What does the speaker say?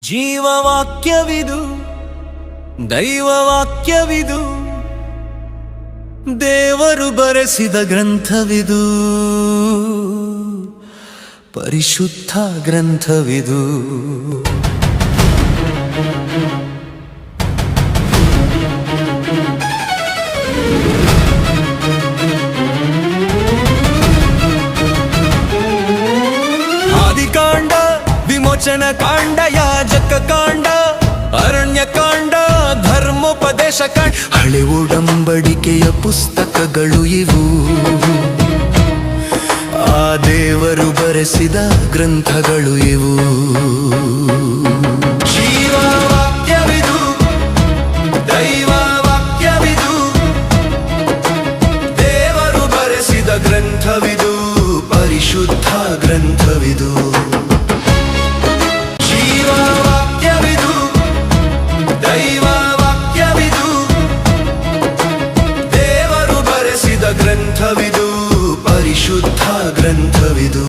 ಜೀವವಾಕ್ಯವಿದು, ದೈವವಾಕ್ಯವಿದು, ದೇವರು ಬರೆಸಿದ ಗ್ರಂಥವಿದು, ಪರಿಶುದ್ಧ ಗ್ರಂಥವಿದು. ಆದಿಕಾಂಡ, ವಿಮೋಚನ ಕಾಂಡ, ಯಾಜಕ ಕಾಂಡ, ಅರಣ್ಯ ಕಾಂಡ, ಧರ್ಮೋಪದೇಶ ಕಾಂಡ, ಹಳೆ ಒಡಂಬಡಿಕೆಯ ಪುಸ್ತಕಗಳು ಇವು. ಆ ದೇವರು ಬರೆಸಿದ ಗ್ರಂಥಗಳು ಇವು. ಜೀವವಾಕ್ಯವಿದು, ದೈವವಾಕ್ಯವಿದು, ದೇವರು ಬರೆಸಿದ ಗ್ರಂಥವಿದು, ಪರಿಶುದ್ಧ ಗ್ರಂಥವಿದು. ಜೀವವಾಕ್ಯವಿದು, ದೈವವಾಕ್ಯವಿದು, ದೇವರು ಬರೆಸಿದ ಗ್ರಂಥವಿದು, ಪರಿಶುದ್ಧ ಗ್ರಂಥವಿದು.